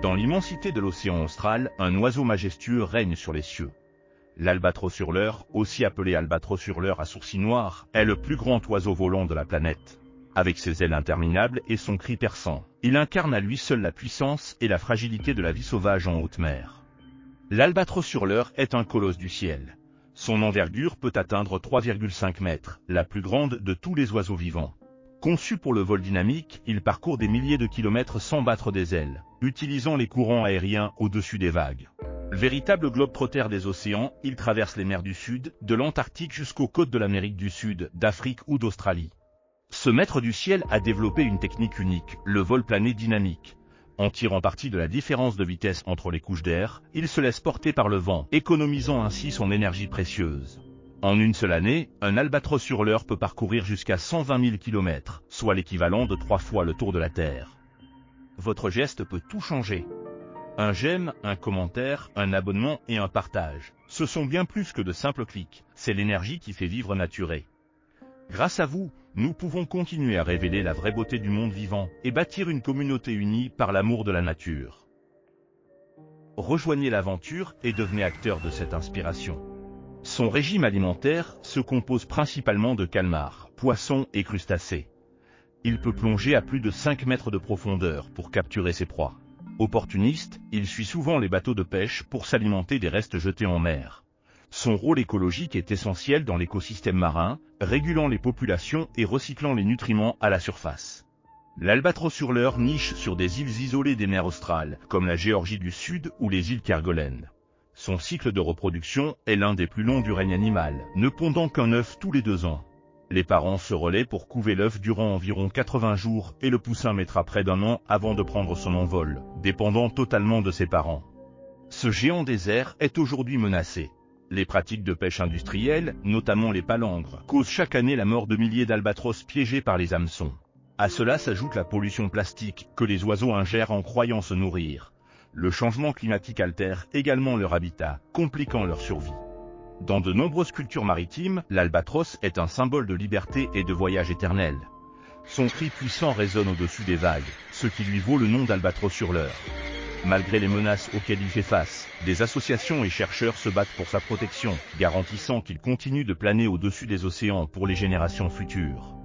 Dans l'immensité de l'océan austral, un oiseau majestueux règne sur les cieux. L'albatros hurleur, aussi appelé albatros hurleur à sourcils noirs, est le plus grand oiseau volant de la planète. Avec ses ailes interminables et son cri perçant, il incarne à lui seul la puissance et la fragilité de la vie sauvage en haute mer. L'albatros hurleur est un colosse du ciel. Son envergure peut atteindre 3,5 mètres, la plus grande de tous les oiseaux vivants. Conçu pour le vol dynamique, il parcourt des milliers de kilomètres sans battre des ailes, utilisant les courants aériens au-dessus des vagues. Véritable globe-trotter des océans, il traverse les mers du Sud, de l'Antarctique jusqu'aux côtes de l'Amérique du Sud, d'Afrique ou d'Australie. Ce maître du ciel a développé une technique unique, le vol plané dynamique. En tirant parti de la différence de vitesse entre les couches d'air, il se laisse porter par le vent, économisant ainsi son énergie précieuse. En une seule année, un albatros hurleur peut parcourir jusqu'à 120 000 km, soit l'équivalent de 3 fois le tour de la Terre. Votre geste peut tout changer. Un j'aime, un commentaire, un abonnement et un partage. Ce sont bien plus que de simples clics, c'est l'énergie qui fait vivre Naturé. Grâce à vous, nous pouvons continuer à révéler la vraie beauté du monde vivant et bâtir une communauté unie par l'amour de la nature. Rejoignez l'aventure et devenez acteur de cette inspiration. Son régime alimentaire se compose principalement de calmars, poissons et crustacés. Il peut plonger à plus de 5 mètres de profondeur pour capturer ses proies. Opportuniste, il suit souvent les bateaux de pêche pour s'alimenter des restes jetés en mer. Son rôle écologique est essentiel dans l'écosystème marin, régulant les populations et recyclant les nutriments à la surface. L'albatros hurleur niche sur des îles isolées des mers australes, comme la Géorgie du Sud ou les îles Kerguelen. Son cycle de reproduction est l'un des plus longs du règne animal, ne pondant qu'un œuf tous les 2 ans. Les parents se relaient pour couver l'œuf durant environ 80 jours et le poussin mettra près d'1 an avant de prendre son envol, dépendant totalement de ses parents. Ce géant des airs est aujourd'hui menacé. Les pratiques de pêche industrielle, notamment les palangres, causent chaque année la mort de milliers d'albatros piégés par les hameçons. À cela s'ajoute la pollution plastique que les oiseaux ingèrent en croyant se nourrir. Le changement climatique altère également leur habitat, compliquant leur survie. Dans de nombreuses cultures maritimes, l'albatros est un symbole de liberté et de voyage éternel. Son cri puissant résonne au-dessus des vagues, ce qui lui vaut le nom d'albatros hurleur. Malgré les menaces auxquelles il fait face, des associations et chercheurs se battent pour sa protection, garantissant qu'il continue de planer au-dessus des océans pour les générations futures.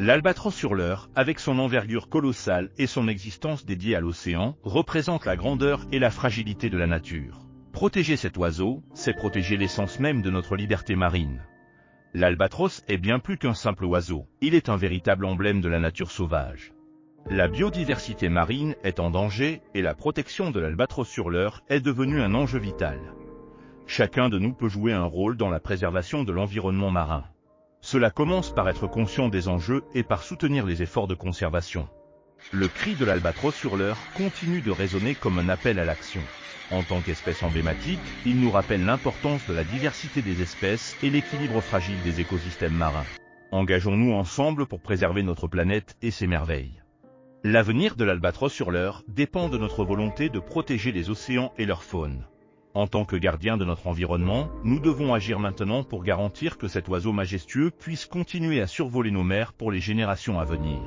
L'albatros hurleur, avec son envergure colossale et son existence dédiée à l'océan, représente la grandeur et la fragilité de la nature. Protéger cet oiseau, c'est protéger l'essence même de notre liberté marine. L'albatros est bien plus qu'un simple oiseau, il est un véritable emblème de la nature sauvage. La biodiversité marine est en danger et la protection de l'albatros hurleur est devenue un enjeu vital. Chacun de nous peut jouer un rôle dans la préservation de l'environnement marin. Cela commence par être conscient des enjeux et par soutenir les efforts de conservation. Le cri de l'albatros hurleur continue de résonner comme un appel à l'action. En tant qu'espèce emblématique, il nous rappelle l'importance de la diversité des espèces et l'équilibre fragile des écosystèmes marins. Engageons-nous ensemble pour préserver notre planète et ses merveilles. L'avenir de l'albatros hurleur dépend de notre volonté de protéger les océans et leur faune. En tant que gardiens de notre environnement, nous devons agir maintenant pour garantir que cet oiseau majestueux puisse continuer à survoler nos mers pour les générations à venir.